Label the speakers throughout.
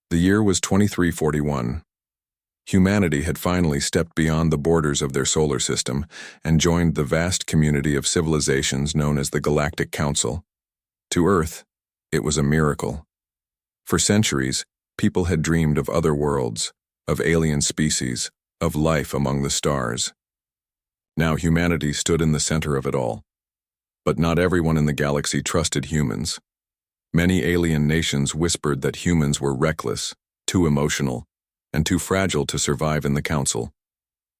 Speaker 1: The year was 2341. Humanity had finally stepped beyond the borders of their solar system and joined the vast community of civilizations known as the Galactic Council. To Earth, it was a miracle. For centuries, people had dreamed of other worlds, of alien species, of life among the stars. Now humanity stood in the center of it all. But not everyone in the galaxy trusted humans. Many alien nations whispered that humans were reckless, too emotional, and too fragile to survive in the Council.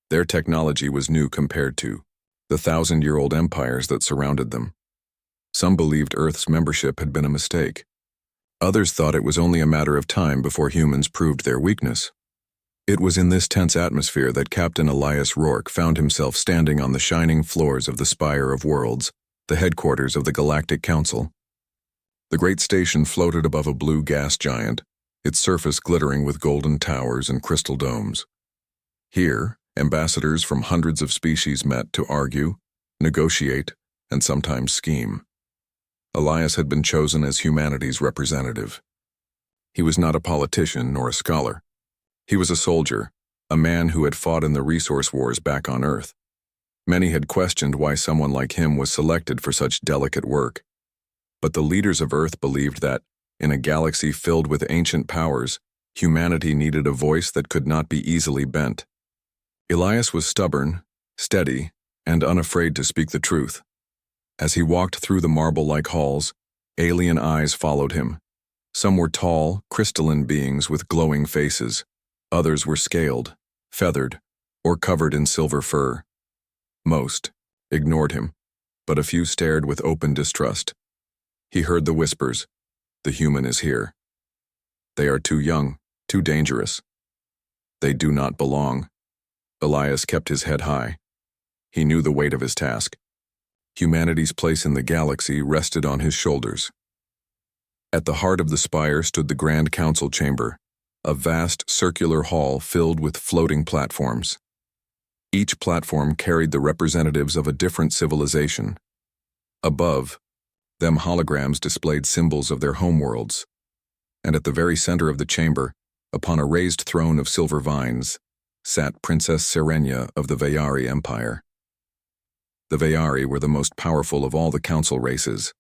Speaker 1: Their technology was new compared to the thousand-year-old empires that surrounded them. Some believed Earth's membership had been a mistake. Others thought it was only a matter of time before humans proved their weakness. It was in this tense atmosphere that Captain Elias Rourke found himself standing on the shining floors of the Spire of Worlds, the headquarters of the Galactic Council. The great station floated above a blue gas giant, its surface glittering with golden towers and crystal domes. Here, ambassadors from hundreds of species met to argue, negotiate, and sometimes scheme. Elias had been chosen as humanity's representative. He was not a politician nor a scholar. He was a soldier, a man who had fought in the resource wars back on Earth. Many had questioned why someone like him was selected for such delicate work. But the leaders of Earth believed that, in a galaxy filled with ancient powers, humanity needed a voice that could not be easily bent. Elias was stubborn, steady, and unafraid to speak the truth. As he walked through the marble-like halls, alien eyes followed him. Some were tall, crystalline beings with glowing faces. Others were scaled, feathered, or covered in silver fur. Most ignored him, but a few stared with open distrust. He heard the whispers, "The human is here. They are too young, too dangerous. They do not belong." Elias kept his head high. He knew the weight of his task. Humanity's place in the galaxy rested on his shoulders. At the heart of the spire stood the Grand Council chamber, a vast circular hall filled with floating platforms. Each platform carried the representatives of a different civilization. Above them, holograms displayed symbols of their homeworlds. And at the very center of the chamber, upon a raised throne of silver vines, sat Princess Serenia of the Veyari Empire. The Veyari were the most powerful of all the council races.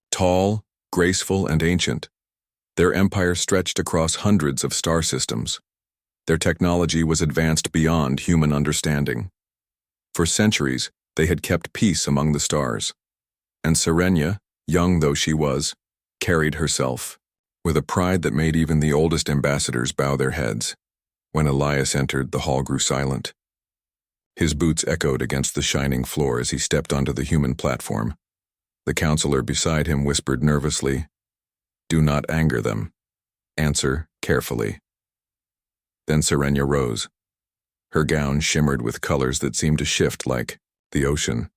Speaker 1: Tall, graceful, and ancient, their empire stretched across hundreds of star systems. Their technology was advanced beyond human understanding. For centuries, they had kept peace among the stars. And Serenia, young though she was, carried herself with a pride that made even the oldest ambassadors bow their heads. When Elias entered, the hall grew silent. His boots echoed against the shining floor as he stepped onto the human platform. The counselor beside him whispered nervously, "Do not anger them. Answer carefully." Then Serenia rose. Her gown shimmered with colors that seemed to shift like the ocean,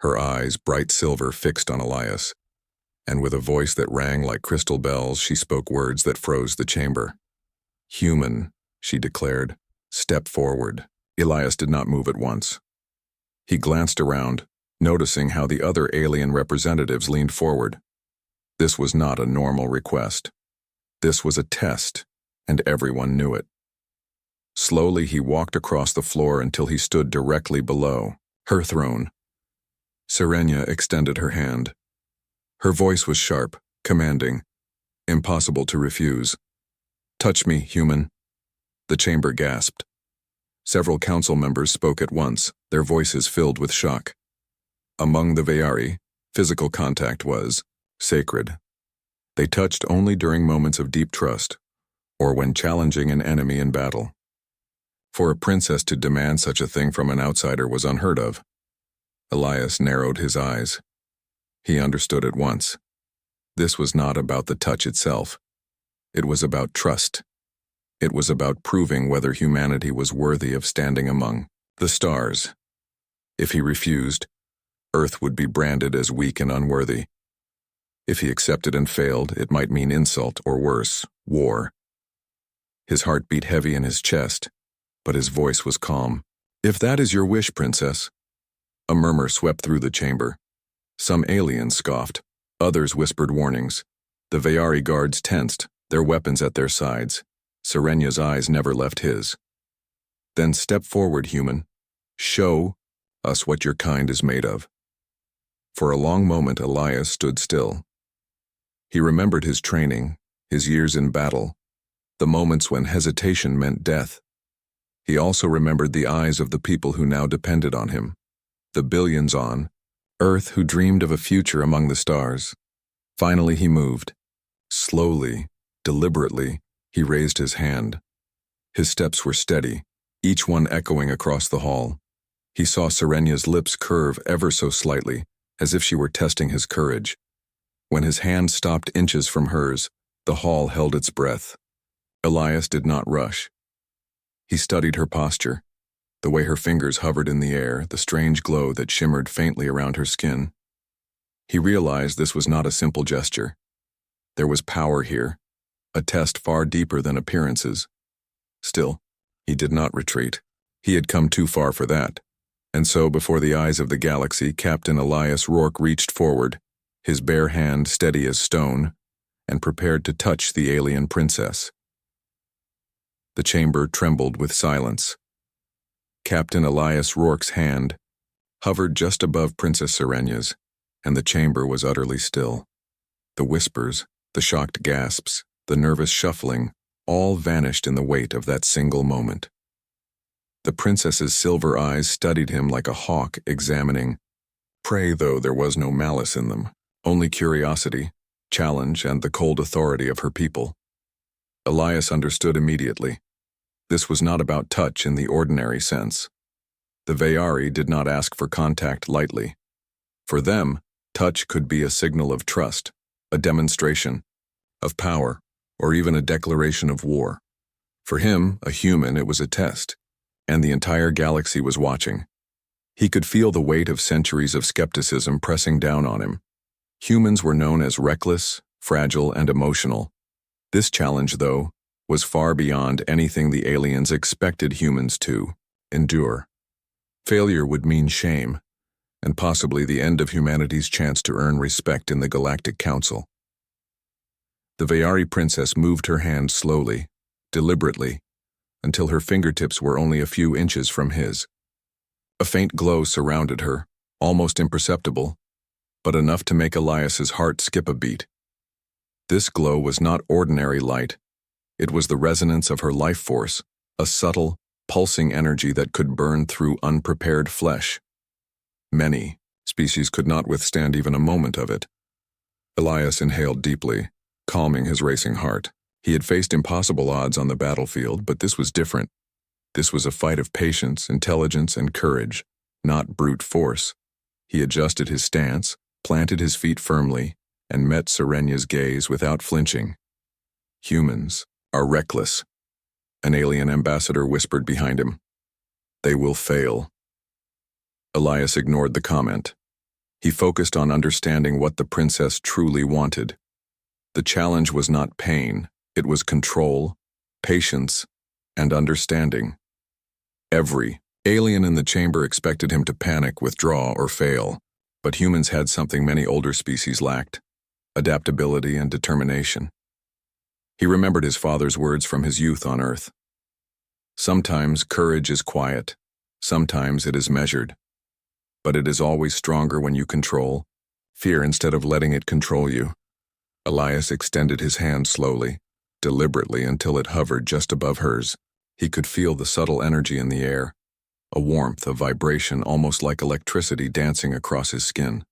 Speaker 1: her eyes bright silver fixed on Elias. And with a voice that rang like crystal bells, she spoke words that froze the chamber. "Human," she declared. "Step forward." Elias did not move at once. He glanced around, noticing how the other alien representatives leaned forward. This was not a normal request. This was a test, and everyone knew it. Slowly he walked across the floor until he stood directly below her throne. Serenia extended her hand. Her voice was sharp, commanding, impossible to refuse. "Touch me, human." The chamber gasped. Several council members spoke at once, their voices filled with shock. Among the Veyari, physical contact was sacred. They touched only during moments of deep trust, or when challenging an enemy in battle. For a princess to demand such a thing from an outsider was unheard of. Elias narrowed his eyes. He understood at once. This was not about the touch itself. It was about trust. It was about proving whether humanity was worthy of standing among the stars. If he refused, Earth would be branded as weak and unworthy. If he accepted and failed, it might mean insult or worse, war. His heart beat heavy in his chest, but his voice was calm. "If that is your wish, princess." A murmur swept through the chamber. Some aliens scoffed. Others whispered warnings. The Veyari guards tensed, their weapons at their sides. Serenya's eyes never left his. Then step forward, human. Show us what your kind is made of. For a long moment, Elias stood still. He remembered his training, his years in battle, the moments when hesitation meant death. He also remembered the eyes of the people who now depended on him, the billions on Earth who dreamed of a future among the stars. Finally he moved. Slowly, deliberately, he raised his hand. His steps were steady, each one echoing across the hall. He saw Serenya's lips curve ever so slightly, as if she were testing his courage. When his hand stopped inches from hers, the hall held its breath. Elias did not rush. He studied her posture, the way her fingers hovered in the air, the strange glow that shimmered faintly around her skin. He realized this was not a simple gesture. There was power here, a test far deeper than appearances. Still, he did not retreat. He had come too far for that. And so, before the eyes of the galaxy, Captain Elias Rourke reached forward, his bare hand steady as stone, and prepared to touch the alien princess. The chamber trembled with silence. Captain Elias Rourke's hand hovered just above Princess Serenya's, and the chamber was utterly still. The whispers, the shocked gasps, the nervous shuffling, all vanished in the weight of that single moment. The princess's silver eyes studied him like a hawk examining prey, though there was no malice in them, only curiosity, challenge, and the cold authority of her people. Elias understood immediately. This was not about touch in the ordinary sense. The Veyari did not ask for contact lightly. For them, touch could be a signal of trust, a demonstration of power, or even a declaration of war. For him, a human, it was a test, and the entire galaxy was watching. He could feel the weight of centuries of skepticism pressing down on him. Humans were known as reckless, fragile, and emotional. This challenge, though, was far beyond anything the aliens expected humans to endure. Failure would mean shame, and possibly the end of humanity's chance to earn respect in the Galactic Council. The Veyari princess moved her hand slowly, deliberately, until her fingertips were only a few inches from his. A faint glow surrounded her, almost imperceptible, but enough to make Elias's heart skip a beat. This glow was not ordinary light. It was the resonance of her life force, a subtle, pulsing energy that could burn through unprepared flesh. Many species could not withstand even a moment of it. Elias inhaled deeply, calming his racing heart. He had faced impossible odds on the battlefield, but this was different. This was a fight of patience, intelligence, and courage, not brute force. He adjusted his stance, planted his feet firmly, and met Serenya's gaze without flinching. Humans are reckless, an alien ambassador whispered behind him. They will fail. Elias ignored the comment. He focused on understanding what the princess truly wanted. The challenge was not pain, it was control, patience, and understanding. Every alien in the chamber expected him to panic, withdraw, or fail, but humans had something many older species lacked: adaptability and determination. He remembered his father's words from his youth on Earth. Sometimes courage is quiet, sometimes it is measured, but it is always stronger when you control fear instead of letting it control you. Elias extended his hand slowly, deliberately, until it hovered just above hers. He could feel the subtle energy in the air, a warmth, a vibration almost like electricity dancing across his skin.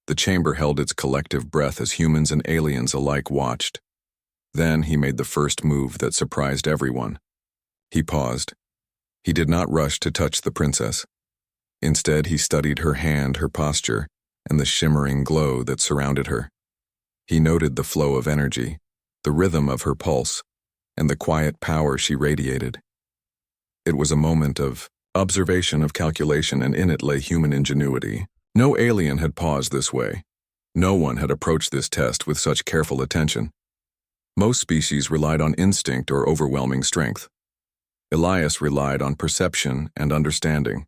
Speaker 1: The chamber held its collective breath as humans and aliens alike watched. Then he made the first move that surprised everyone. He paused. He did not rush to touch the princess. Instead, he studied her hand, her posture, and the shimmering glow that surrounded her. He noted the flow of energy, the rhythm of her pulse, and the quiet power she radiated. It was a moment of observation, of calculation, and in it lay human ingenuity. No alien had paused this way. No one had approached this test with such careful attention. Most species relied on instinct or overwhelming strength. Elias relied on perception and understanding.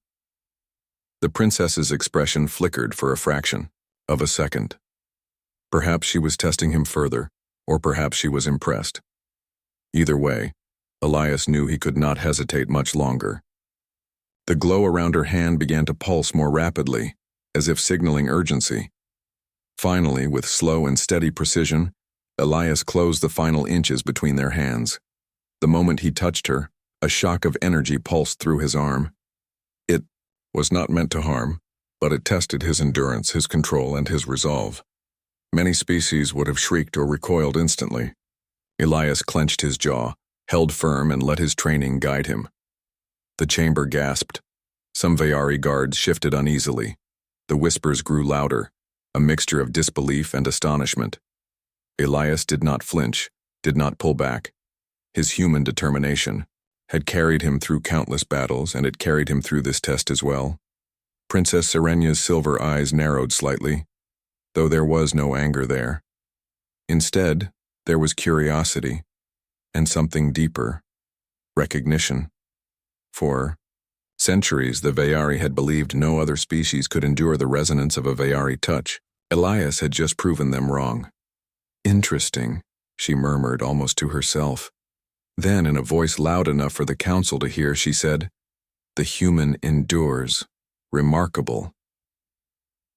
Speaker 1: The princess's expression flickered for a fraction of a second. Perhaps she was testing him further, or perhaps she was impressed. Either way, Elias knew he could not hesitate much longer. The glow around her hand began to pulse more rapidly, as if signaling urgency. Finally, with slow and steady precision, Elias closed the final inches between their hands. The moment he touched her, a shock of energy pulsed through his arm. It was not meant to harm, but it tested his endurance, his control, and his resolve. Many species would have shrieked or recoiled instantly. Elias clenched his jaw, held firm, and let his training guide him. The chamber gasped. Some Veyari guards shifted uneasily. The whispers grew louder, a mixture of disbelief and astonishment. Elias did not flinch, did not pull back. His human determination had carried him through countless battles, and it carried him through this test as well. Princess Serenya's silver eyes narrowed slightly, though there was no anger there. Instead, there was curiosity, and something deeper, recognition. For centuries, the Veyari had believed no other species could endure the resonance of a Veyari touch. Elias had just proven them wrong. "Interesting," she murmured almost to herself. Then, in a voice loud enough for the council to hear, she said, "The human endures. Remarkable."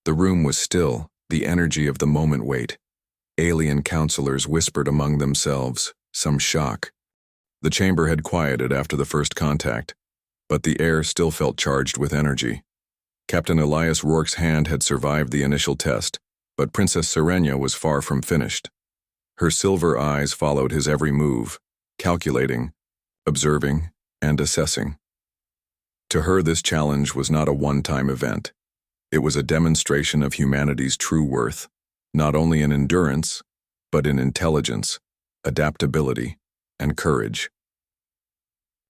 Speaker 1: The room was still, the energy of the moment wait. Alien counselors whispered among themselves, some shock. The chamber had quieted after the first contact, but the air still felt charged with energy. Captain Elias Rourke's hand had survived the initial test, but Princess Serenya was far from finished. Her silver eyes followed his every move, calculating, observing, and assessing. To her, this challenge was not a one-time event. It was a demonstration of humanity's true worth, not only in endurance, but in intelligence, adaptability, and courage.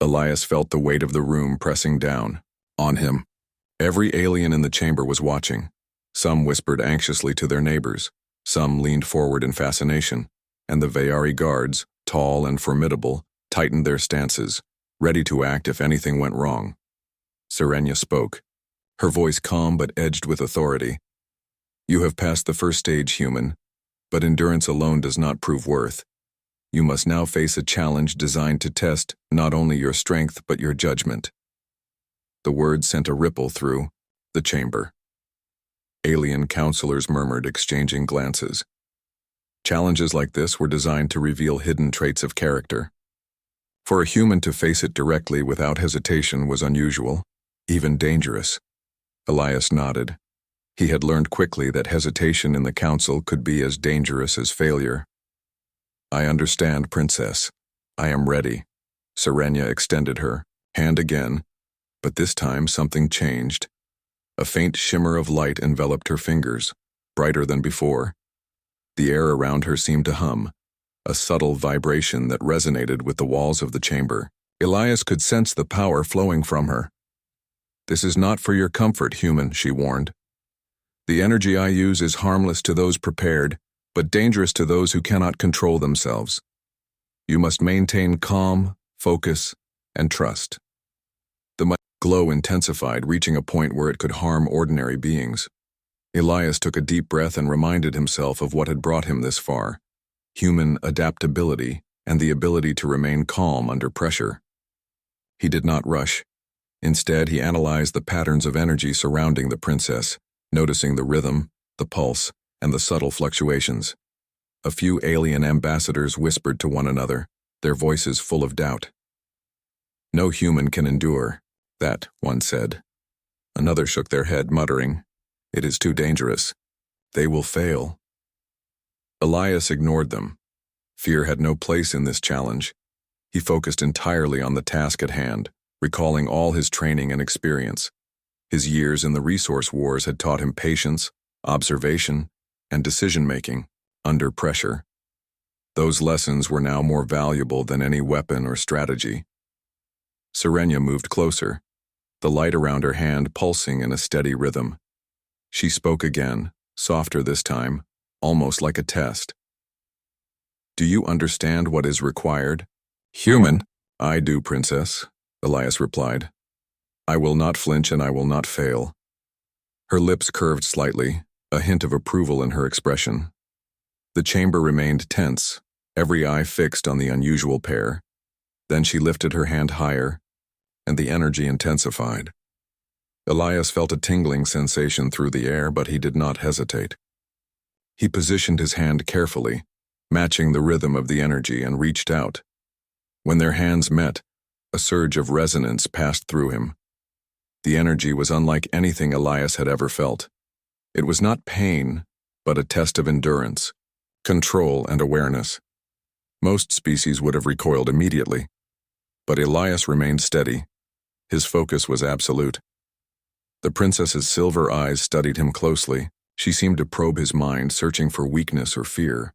Speaker 1: Elias felt the weight of the room pressing down on him. Every alien in the chamber was watching. Some whispered anxiously to their neighbors, some leaned forward in fascination, and the Veyari guards, tall and formidable, tightened their stances, ready to act if anything went wrong. Serenya spoke, her voice calm but edged with authority. "You have passed the first stage, human, but endurance alone does not prove worth. You must now face a challenge designed to test not only your strength but your judgment." The words sent a ripple through the chamber. Alien counselors murmured, exchanging glances. Challenges like this were designed to reveal hidden traits of character. For a human to face it directly without hesitation was unusual, even dangerous. Elias nodded. He had learned quickly that hesitation in the council could be as dangerous as failure. "I understand, Princess. I am ready." Serenya extended her hand again, but this time something changed. A faint shimmer of light enveloped her fingers, brighter than before. The air around her seemed to hum, a subtle vibration that resonated with the walls of the chamber. Elias could sense the power flowing from her. "This is not for your comfort, human," she warned. "The energy I use is harmless to those prepared, but dangerous to those who cannot control themselves. You must maintain calm, focus, and trust." The glow intensified, reaching a point where it could harm ordinary beings. Elias took a deep breath and reminded himself of what had brought him this far: human adaptability and the ability to remain calm under pressure. He did not rush. Instead, he analyzed the patterns of energy surrounding the princess, noticing the rhythm, the pulse, and the subtle fluctuations. A few alien ambassadors whispered to one another, their voices full of doubt. "No human can endure that," one said. Another shook their head, muttering, "It is too dangerous. They will fail." Elias ignored them. Fear had no place in this challenge. He focused entirely on the task at hand, recalling all his training and experience. His years in the resource wars had taught him patience, observation, and decision-making under pressure. Those lessons were now more valuable than any weapon or strategy. Serenya moved closer, the light around her hand pulsing in a steady rhythm. She spoke again, softer this time, almost like a test. "Do you understand what is required?" "Human." "I do, Princess," Elias replied. "I will not flinch and I will not fail." Her lips curved slightly, a hint of approval in her expression. The chamber remained tense, every eye fixed on the unusual pair. Then she lifted her hand higher, and the energy intensified. Elias felt a tingling sensation through the air, but he did not hesitate. He positioned his hand carefully, matching the rhythm of the energy, and reached out. When their hands met, a surge of resonance passed through him. The energy was unlike anything Elias had ever felt. It was not pain, but a test of endurance, control, and awareness. Most species would have recoiled immediately, but Elias remained steady. His focus was absolute. The princess's silver eyes studied him closely. She seemed to probe his mind, searching for weakness or fear.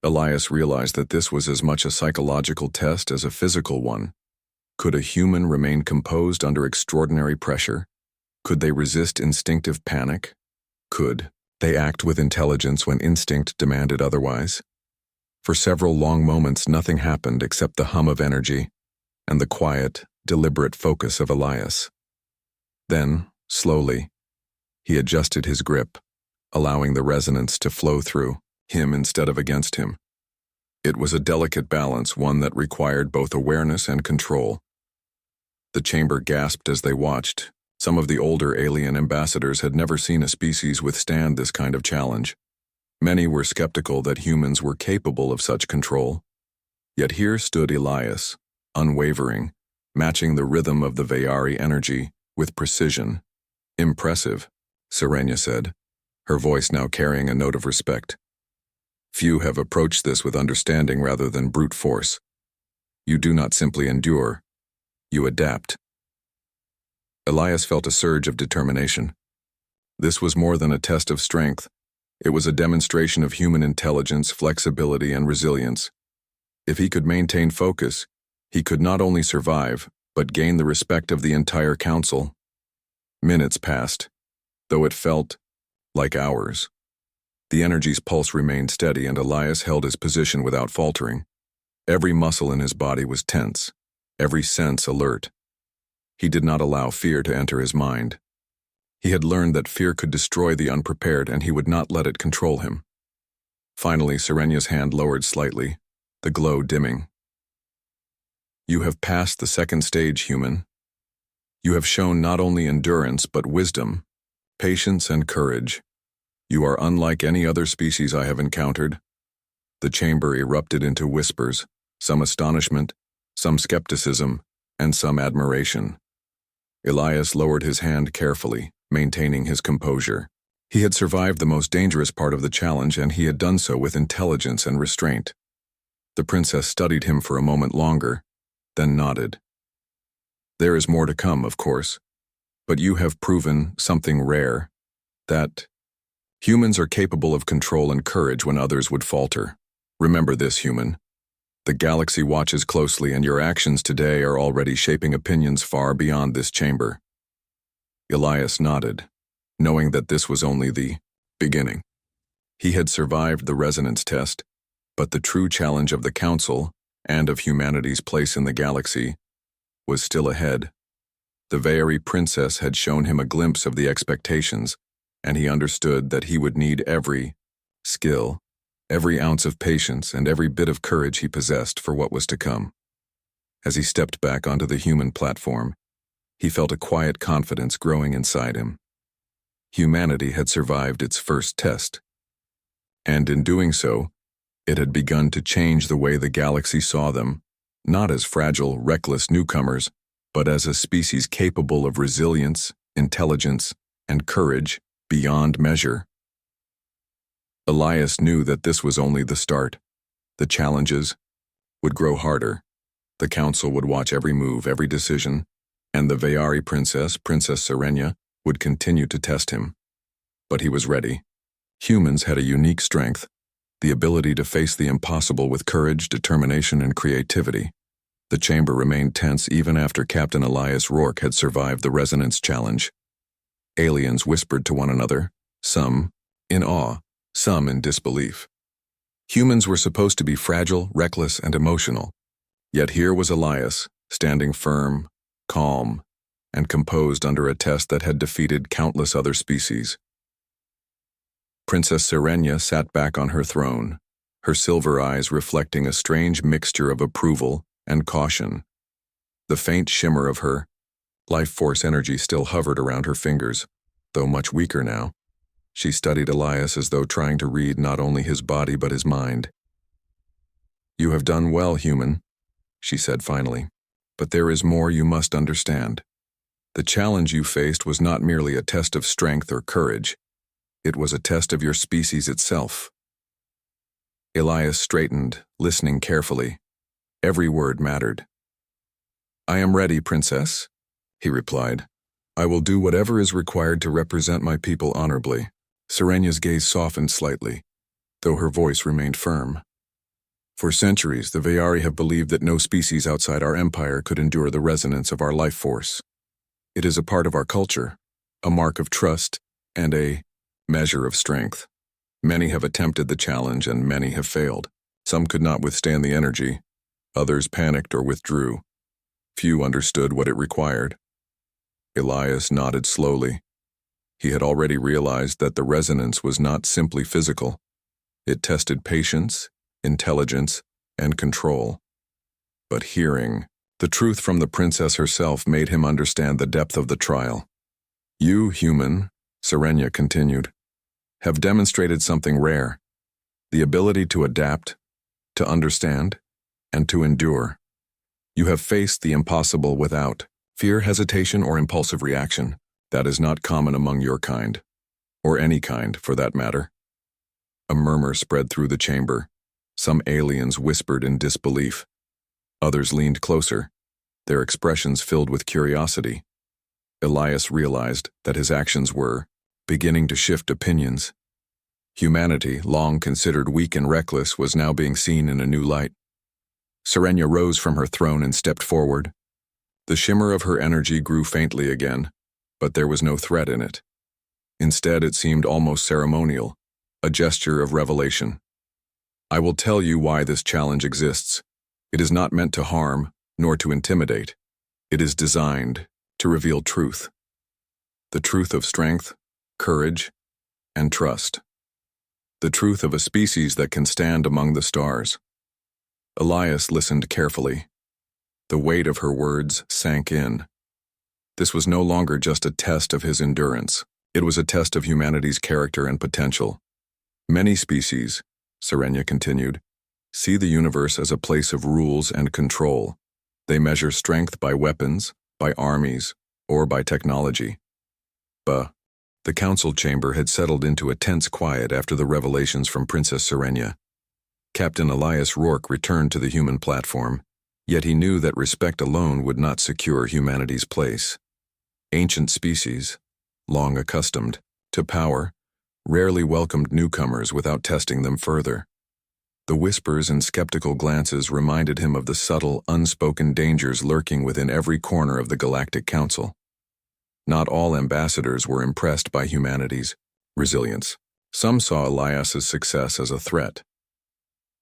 Speaker 1: Elias realized that this was as much a psychological test as a physical one. Could a human remain composed under extraordinary pressure? Could they resist instinctive panic? Could they act with intelligence when instinct demanded otherwise? For several long moments, nothing happened except the hum of energy and the quiet, deliberate focus of Elias. Then, slowly, he adjusted his grip, allowing the resonance to flow through him instead of against him. It was a delicate balance, one that required both awareness and control. The chamber gasped as they watched. Some of the older alien ambassadors had never seen a species withstand this kind of challenge. Many were skeptical that humans were capable of such control. Yet here stood Elias, unwavering, matching the rhythm of the Veyari energy with precision. "Impressive," Serenia said, her voice now carrying a note of respect. "Few have approached this with understanding rather than brute force. You do not simply endure, you adapt." Elias felt a surge of determination. This was more than a test of strength. It was a demonstration of human intelligence, flexibility, and resilience. If he could maintain focus, he could not only survive, but gain the respect of the entire council. Minutes passed, though it felt like hours. The energy's pulse remained steady, and Elias held his position without faltering. Every muscle in his body was tense, every sense alert. He did not allow fear to enter his mind. He had learned that fear could destroy the unprepared, and he would not let it control him. Finally, Serenia's hand lowered slightly, the glow dimming. "You have passed the second stage, human. You have shown not only endurance but wisdom, patience, and courage. You are unlike any other species I have encountered." The chamber erupted into whispers, some astonishment, some skepticism, and some admiration. Elias lowered his hand carefully, maintaining his composure. He had survived the most dangerous part of the challenge, and he had done so with intelligence and restraint. The princess studied him for a moment longer, then nodded. "There is more to come, of course, but you have proven something rare, that humans are capable of control and courage when others would falter. Remember this, human. The galaxy watches closely, and your actions today are already shaping opinions far beyond this chamber." Elias nodded, knowing that this was only the beginning. He had survived the resonance test, but the true challenge of the Council, and of humanity's place in the galaxy, was still ahead. The Veyari princess had shown him a glimpse of the expectations, and he understood that he would need every skill, every ounce of patience, and every bit of courage he possessed for what was to come. As he stepped back onto the human platform, he felt a quiet confidence growing inside him. Humanity had survived its first test, and in doing so, it had begun to change the way the galaxy saw them, not as fragile, reckless newcomers, but as a species capable of resilience, intelligence, and courage beyond measure. Elias knew that this was only the start. The challenges would grow harder. The council would watch every move, every decision, and the Veyari princess, Princess Serenia, would continue to test him. But he was ready. Humans had a unique strength, the ability to face the impossible with courage, determination, and creativity. The chamber remained tense even after Captain Elias Rourke had survived the resonance challenge. Aliens whispered to one another, some in awe, some in disbelief. Humans were supposed to be fragile, reckless, and emotional. Yet here was Elias, standing firm, calm, and composed under a test that had defeated countless other species. Princess Serenia sat back on her throne, her silver eyes reflecting a strange mixture of approval and caution. The faint shimmer of her life force energy still hovered around her fingers, though much weaker now. She studied Elias as though trying to read not only his body but his mind. "You have done well, human," she said finally, "but there is more you must understand. The challenge you faced was not merely a test of strength or courage. It was a test of your species itself." Elias straightened, listening carefully. Every word mattered. "I am ready, Princess," he replied. "I will do whatever is required to represent my people honorably." Serenya's gaze softened slightly, though her voice remained firm. "For centuries, the Veyari have believed that no species outside our empire could endure the resonance of our life force. It is a part of our culture, a mark of trust, and a measure of strength. Many have attempted the challenge and many have failed. Some could not withstand the energy. Others panicked or withdrew. Few understood what it required." Elias nodded slowly. He had already realized that the resonance was not simply physical. It tested patience, intelligence, and control. But hearing the truth from the princess herself made him understand the depth of the trial. "You, human," Serenya continued, "have demonstrated something rare: the ability to adapt, to understand, and to endure. You have faced the impossible without fear, hesitation, or impulsive reaction. That is not common among your kind, or any kind, for that matter." A murmur spread through the chamber. Some aliens whispered in disbelief. Others leaned closer, their expressions filled with curiosity. Elias realized that his actions were beginning to shift opinions. Humanity, long considered weak and reckless, was now being seen in a new light. Serenya rose from her throne and stepped forward. The shimmer of her energy grew faintly again, but there was no threat in it. Instead, it seemed almost ceremonial, a gesture of revelation. "I will tell you why this challenge exists. It is not meant to harm, nor to intimidate. It is designed to reveal truth. The truth of strength, courage, and trust. The truth of a species that can stand among the stars." Elias listened carefully. The weight of her words sank in. This was no longer just a test of his endurance. It was a test of humanity's character and potential. "Many species," Serenya continued, "see the universe as a place of rules and control. They measure strength by weapons, by armies, or by technology." The council chamber had settled into a tense quiet after the revelations from Princess Serenya. Captain Elias Rourke returned to the human platform, yet he knew that respect alone would not secure humanity's place. Ancient species, long accustomed to power, rarely welcomed newcomers without testing them further. The whispers and skeptical glances reminded him of the subtle, unspoken dangers lurking within every corner of the Galactic Council. Not all ambassadors were impressed by humanity's resilience. Some saw Elias's success as a threat.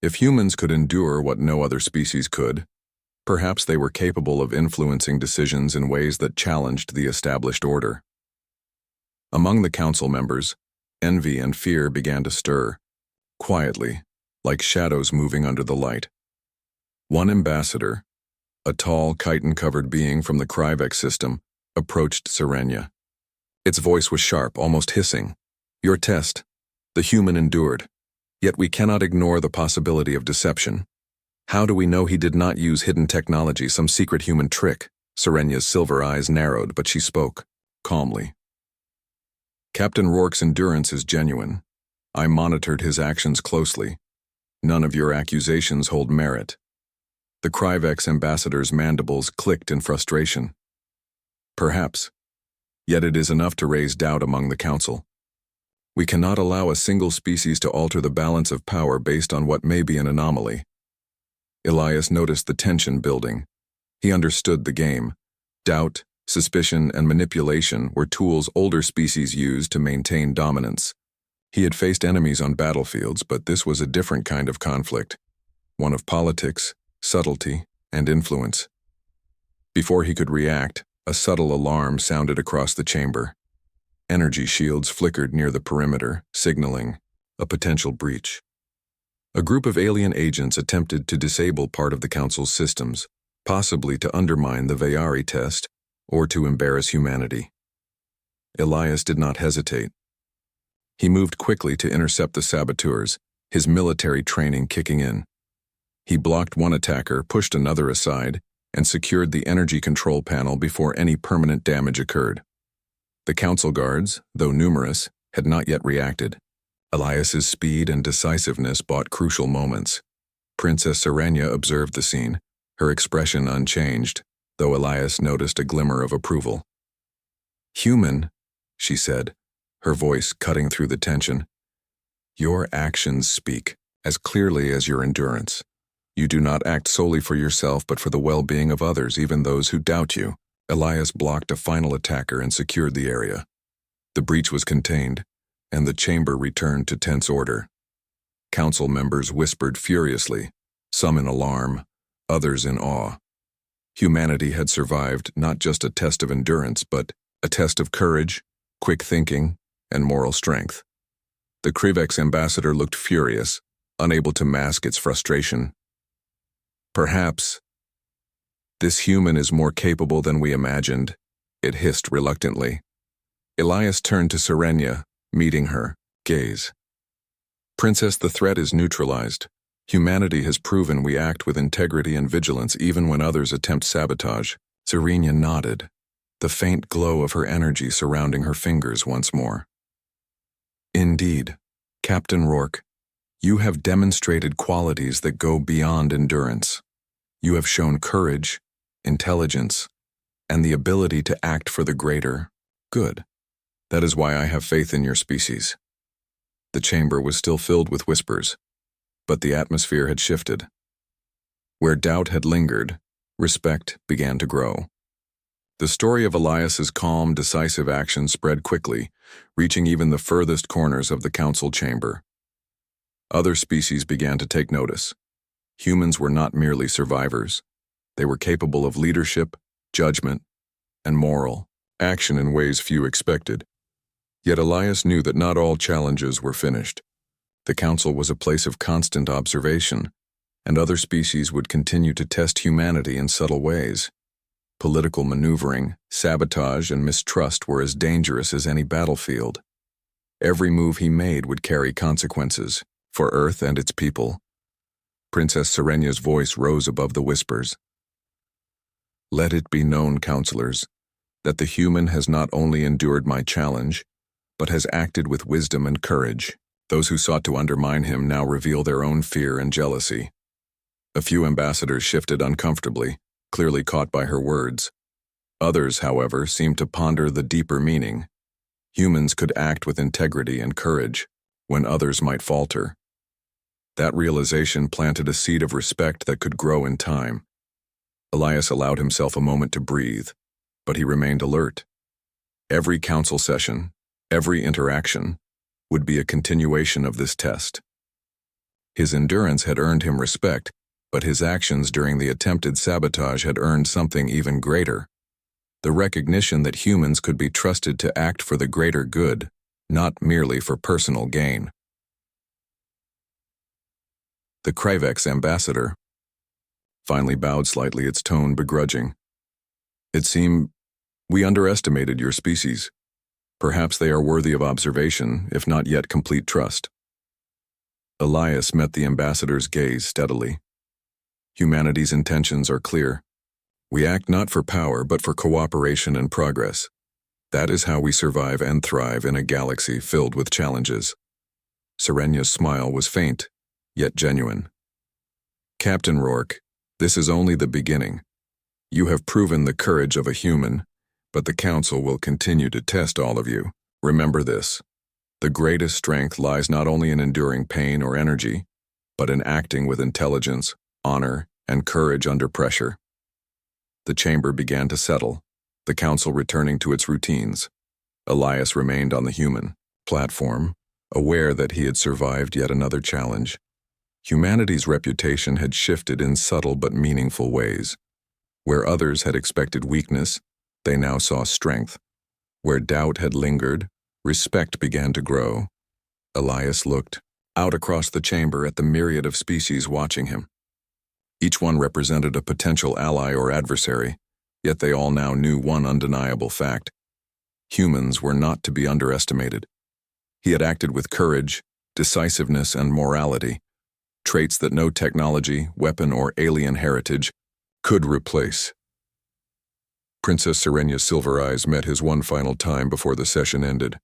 Speaker 1: If humans could endure what no other species could, perhaps they were capable of influencing decisions in ways that challenged the established order. Among the council members, envy and fear began to stir, quietly, like shadows moving under the light. One ambassador, a tall, chitin-covered being from the Kryvex system, approached Serenya. Its voice was sharp, almost hissing. "Your test, the human endured. Yet we cannot ignore the possibility of deception. How do we know he did not use hidden technology, some secret human trick?" Serenya's silver eyes narrowed, but she spoke, calmly. "Captain Rourke's endurance is genuine. I monitored his actions closely. None of your accusations hold merit." The Kryvex ambassador's mandibles clicked in frustration. "Perhaps. Yet it is enough to raise doubt among the council. We cannot allow a single species to alter the balance of power based on what may be an anomaly." Elias noticed the tension building. He understood the game. Doubt, suspicion, and manipulation were tools older species used to maintain dominance. He had faced enemies on battlefields, but this was a different kind of conflict, one of politics, subtlety, and influence. Before he could react, a subtle alarm sounded across the chamber. Energy shields flickered near the perimeter, signaling a potential breach. A group of alien agents attempted to disable part of the Council's systems, possibly to undermine the Veyari test or to embarrass humanity. Elias did not hesitate. He moved quickly to intercept the saboteurs, his military training kicking in. He blocked one attacker, pushed another aside, and secured the energy control panel before any permanent damage occurred. The Council guards, though numerous, had not yet reacted. Elias's speed and decisiveness bought crucial moments. Princess Serenia observed the scene, her expression unchanged, though Elias noticed a glimmer of approval. "Human," she said, her voice cutting through the tension. "Your actions speak as clearly as your endurance. You do not act solely for yourself but for the well-being of others, even those who doubt you." Elias blocked a final attacker and secured the area. The breach was contained, and the chamber returned to tense order. Council members whispered furiously, some in alarm, others in awe. Humanity had survived not just a test of endurance, but a test of courage, quick thinking, and moral strength. The Krivex ambassador looked furious, unable to mask its frustration. "Perhaps this human is more capable than we imagined," it hissed reluctantly. Elias turned to Serenia, meeting her gaze. "Princess, the threat is neutralized. Humanity has proven we act with integrity and vigilance even when others attempt sabotage." Serenia nodded, the faint glow of her energy surrounding her fingers once more. "Indeed, Captain Rourke, you have demonstrated qualities that go beyond endurance. You have shown courage, intelligence, and the ability to act for the greater good. That is why I have faith in your species." The chamber was still filled with whispers, but the atmosphere had shifted. Where doubt had lingered, respect began to grow. The story of Elias's calm, decisive action spread quickly, reaching even the furthest corners of the council chamber. Other species began to take notice. Humans were not merely survivors. They were capable of leadership, judgment, and moral action in ways few expected. Yet Elias knew that not all challenges were finished. The council was a place of constant observation, and other species would continue to test humanity in subtle ways. Political maneuvering, sabotage, and mistrust were as dangerous as any battlefield. Every move he made would carry consequences for Earth and its people. Princess Serenia's voice rose above the whispers. "Let it be known, counselors, that the human has not only endured my challenge, but has acted with wisdom and courage. Those who sought to undermine him now reveal their own fear and jealousy." A few ambassadors shifted uncomfortably, clearly caught by her words. Others, however, seemed to ponder the deeper meaning. Humans could act with integrity and courage, when others might falter. That realization planted a seed of respect that could grow in time. Elias allowed himself a moment to breathe, but he remained alert. Every council session, every interaction, would be a continuation of this test. His endurance had earned him respect, but his actions during the attempted sabotage had earned something even greater: the recognition that humans could be trusted to act for the greater good, not merely for personal gain. The Krivex ambassador finally bowed slightly, its tone begrudging. "It seemed we underestimated your species. Perhaps they are worthy of observation, if not yet complete trust." Elias met the ambassador's gaze steadily. "Humanity's intentions are clear. We act not for power, but for cooperation and progress. That is how we survive and thrive in a galaxy filled with challenges." Serenia's smile was faint, yet genuine. "Captain Rourke, this is only the beginning. You have proven the courage of a human, but the Council will continue to test all of you. Remember this: the greatest strength lies not only in enduring pain or energy, but in acting with intelligence, honor, and courage under pressure." The chamber began to settle, the council returning to its routines. Elias remained on the human platform, aware that he had survived yet another challenge. Humanity's reputation had shifted in subtle but meaningful ways. Where others had expected weakness, they now saw strength. Where doubt had lingered, respect began to grow. Elias looked out across the chamber at the myriad of species watching him. Each one represented a potential ally or adversary, yet they all now knew one undeniable fact. Humans were not to be underestimated. He had acted with courage, decisiveness, and morality, traits that no technology, weapon, or alien heritage could replace. Princess Serenya's silver eyes met his one final time before the session ended.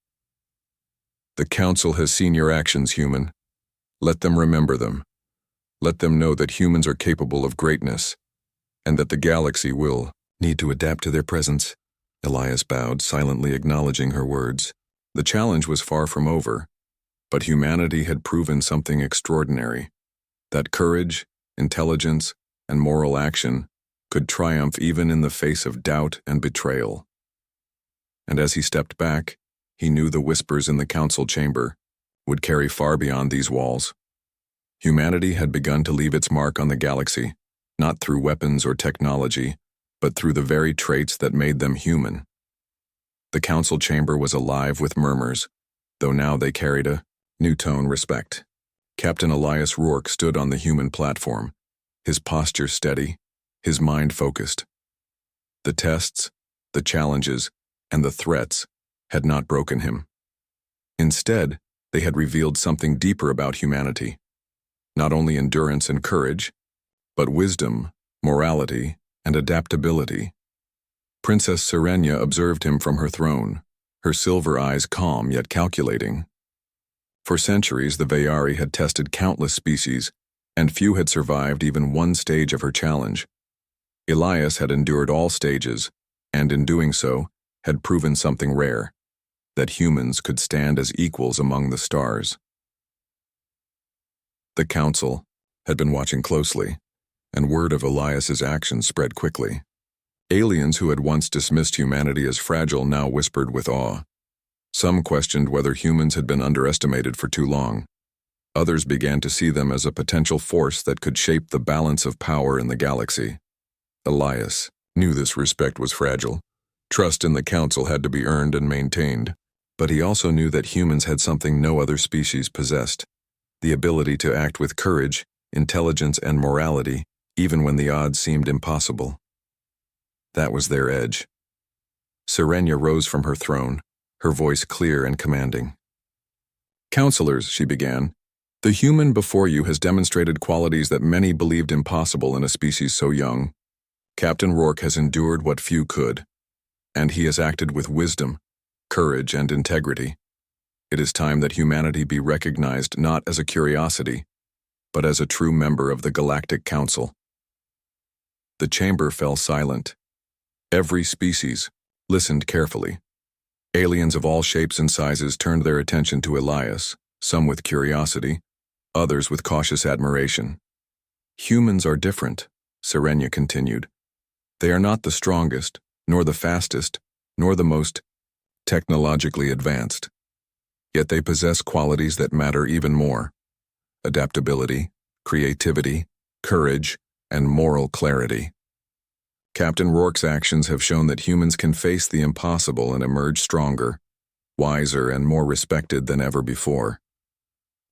Speaker 1: The Council has seen your actions, human. Let them remember them. Let them know that humans are capable of greatness, and that the galaxy will need to adapt to their presence. Elias bowed, silently acknowledging her words. The challenge was far from over, but humanity had proven something extraordinary, that courage, intelligence, and moral action could triumph even in the face of doubt and betrayal. And as he stepped back, he knew the whispers in the council chamber would carry far beyond these walls. Humanity had begun to leave its mark on the galaxy, not through weapons or technology, but through the very traits that made them human. The council chamber was alive with murmurs, though now they carried a new tone respect. Captain Elias Rourke stood on the human platform, his posture steady, his mind focused. The tests, the challenges, and the threats had not broken him. Instead, they had revealed something deeper about humanity. Not only endurance and courage, but wisdom, morality, and adaptability. Princess Serenya observed him from her throne, her silver eyes calm yet calculating. For centuries, the Veyari had tested countless species, and few had survived even one stage of her challenge. Elias had endured all stages, and in doing so, had proven something rare, that humans could stand as equals among the stars. The council had been watching closely, and word of Elias's actions spread quickly. Aliens who had once dismissed humanity as fragile now whispered with awe. Some questioned whether humans had been underestimated for too long. Others began to see them as a potential force that could shape the balance of power in the galaxy. Elias knew this respect was fragile. Trust in the council had to be earned and maintained. But he also knew that humans had something no other species possessed: the ability to act with courage, intelligence, and morality, even when the odds seemed impossible. That was their edge. Serenya rose from her throne, her voice clear and commanding. "Counselors," she began, "the human before you has demonstrated qualities that many believed impossible in a species so young. Captain Rourke has endured what few could, and he has acted with wisdom, courage, and integrity. It is time that humanity be recognized not as a curiosity, but as a true member of the Galactic Council." The chamber fell silent. Every species listened carefully. Aliens of all shapes and sizes turned their attention to Elias, some with curiosity, others with cautious admiration. "Humans are different," Serenya continued. "They are not the strongest, nor the fastest, nor the most technologically advanced. Yet they possess qualities that matter even more: adaptability, creativity, courage, and moral clarity. Captain Rourke's actions have shown that humans can face the impossible and emerge stronger, wiser, and more respected than ever before."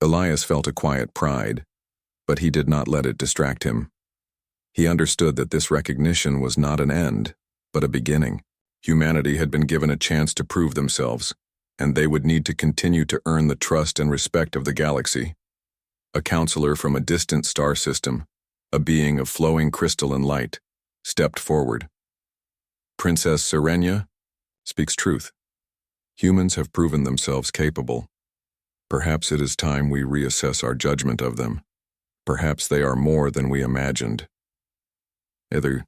Speaker 1: Elias felt a quiet pride, but he did not let it distract him. He understood that this recognition was not an end, but a beginning. Humanity had been given a chance to prove themselves, and they would need to continue to earn the trust and respect of the galaxy. A counselor from a distant star system, a being of flowing crystalline light, stepped forward. "Princess Serenya speaks truth. Humans have proven themselves capable. Perhaps it is time we reassess our judgment of them. Perhaps they are more than we imagined." Either